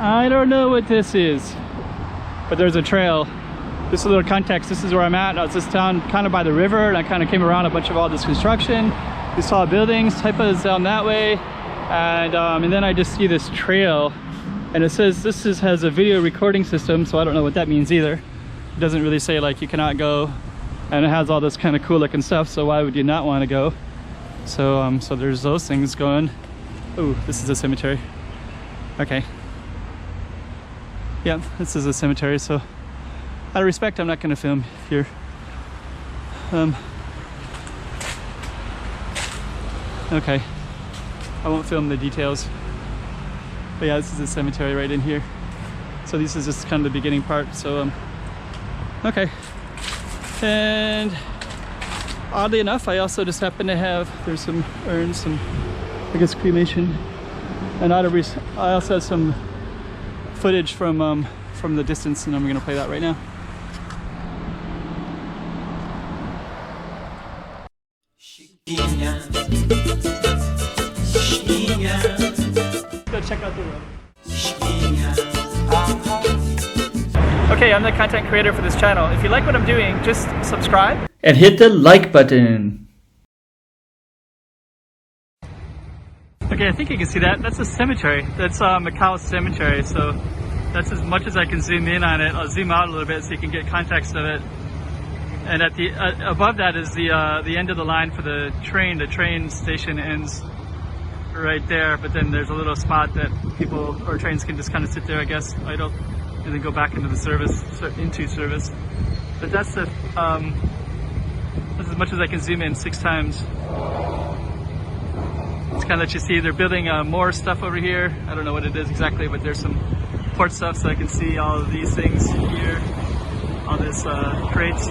I don't know what this is, but there's a trail. Just a little context, this is where I'm at. I was this town kind of by the river, and I kind of came around a bunch of all this construction, these tall buildings. Taipa is down that way, and then I just see this trail, and it says this has a video recording system, so I don't know what that means either. It doesn't really say like you cannot go, and it has all this kind of cool looking stuff, so why would you not want to go? So so there's those things going. Oh, this is a cemetery. Okay. Yeah, this is a cemetery, so out of respect, I'm not going to film here. Okay, I won't film the details. But yeah, this is a cemetery right in here. So this is just kind of the beginning part. So okay. And oddly enough, I also just happen to have, there's some urns, some, I guess, cremation. And I also have some footage from the distance, and I'm going to play that right now. Go check out the road. Okay, I'm the content creator for this channel. If you like what I'm doing, just subscribe and hit the like button. Okay, I think you can see that. That's a cemetery. That's Macau Cemetary. So that's as much as I can zoom in on it. I'll zoom out a little bit so you can get context of it. And at the above that is the end of the line for the train. The train station ends right there, but then there's a little spot that people or trains can just kind of sit there, I guess, idle, and then go back into the service, But that's the that's as much as I can zoom in 6 times. It's kind of let you see they're building more stuff over here. I don't know what it is exactly, but there's some port stuff, so I can see all of these things here, all this crates.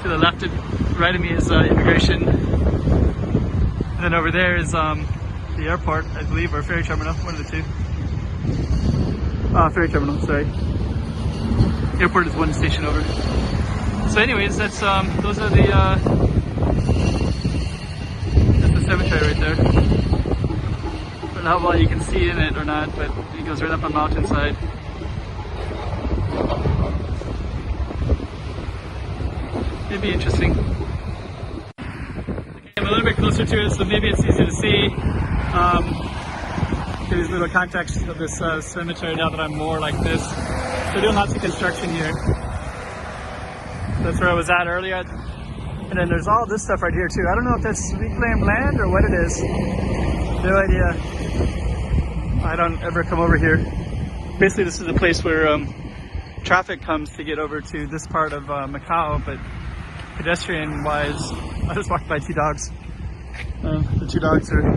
To the left and right of me is immigration. And then over there is the airport, I believe, or ferry terminal, one of the two. Ferry terminal, sorry. Airport is one station over. So anyways, that's those are that's the cemetery right there. I don't know how well you can see in it or not, but it goes right up a mountainside. It'd be interesting. Okay, I'm a little bit closer to it, so maybe it's easy to see. These little context of this cemetery now that I'm more like this. They're doing lots of construction here. That's where I was at earlier. And then there's all this stuff right here too. I don't know if that's reclaimed land or what it is. No idea. I don't ever come over here. Basically, this is a place where traffic comes to get over to this part of Macau, but pedestrian-wise, I just walked by 2 dogs. The 2 dogs are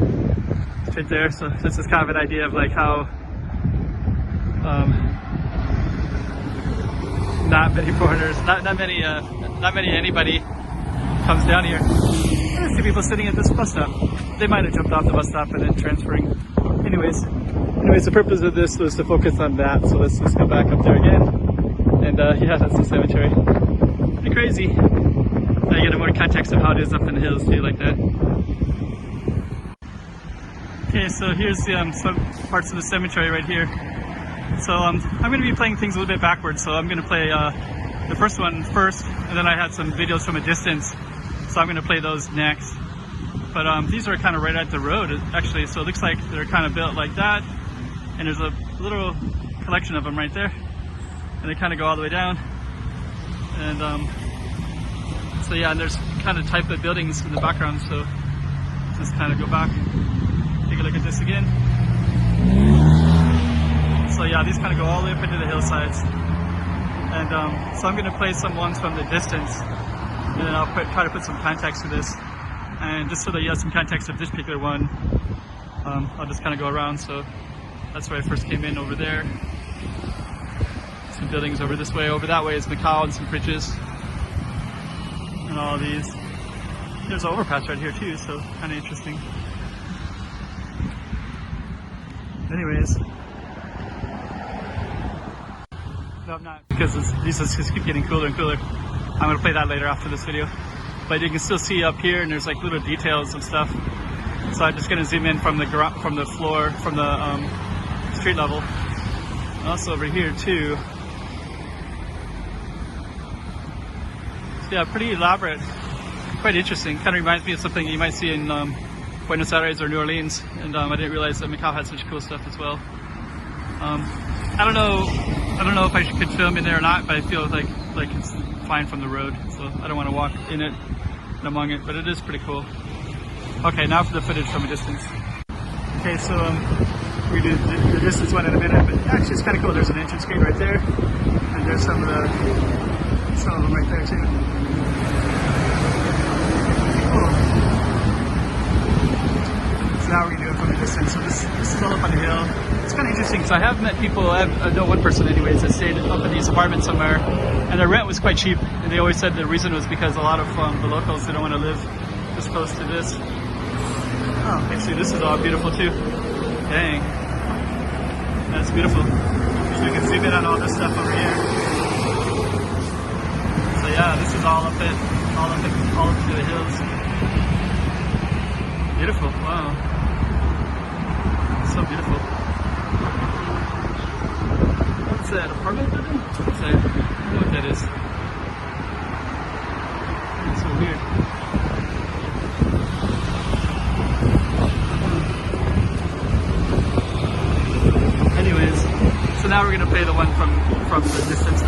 right there, so this is kind of an idea of like how not many foreigners, not many anybody comes down here. I see people sitting at this bus stop. They might have jumped off the bus stop and then transferring. Anyways, the purpose of this was to focus on that, so let's just go back up there again. And yeah, that's the cemetery. Pretty crazy. I get a more context of how it is up in the hills too, like that. Okay, so here's the some parts of the cemetery right here. So I'm going to be playing things a little bit backwards. So I'm going to play the first one first, and then I had some videos from a distance. So I'm going to play those next. But these are kind of right at the road, actually. So it looks like they're kind of built like that, and there's a little collection of them right there, and they kind of go all the way down. And so yeah, and there's kind of type of buildings in the background. So just kind of go back. Take a look at this again. So yeah, these kind of go all the way up into the hillsides. And so I'm going to play some ones from the distance, and then I'll try to put some context to this. And just so that you have some context of this particular one, I'll just kind of go around. So that's where I first came in, over there. Some buildings over this way. Over that way is Macau and some bridges. And all of these. There's an overpass right here too, so kind of interesting. Anyways, no, I'm not, because these just keep getting cooler and cooler. I'm going to play that later after this video. But you can still see up here, and there's like little details and stuff. So I'm just going to zoom in from the floor, from the street level. And also over here too. So yeah, pretty elaborate, quite interesting. Kind of reminds me of something you might see in Buenos Aires or New Orleans, and I didn't realize that Macau had such cool stuff as well. I don't know if I could film in there or not, but I feel like it's fine from the road, so I don't want to walk in it and among it, but it is pretty cool. Okay, now for the footage from a distance. Okay, so we do the distance one in a minute, but actually it's kind of cool. There's an entrance gate right there, and there's some of them right there too. Cool. So now we're gonna do it from a distance. So this is all up on the hill. It's kind of interesting because I have met people. I know one person anyways that stayed up in these apartments somewhere, and their rent was quite cheap. And they always said the reason was because a lot of the locals didn't want to live this close to this. Oh, actually this is all beautiful too. Dang, that's beautiful. So you can zoom in on all this stuff over here. So yeah, this is all up through the hills. Beautiful. Wow, so beautiful. What's that, apartment building? What's that? I don't know what that is. It's so weird. Anyways, so now we're gonna play the one from the distance.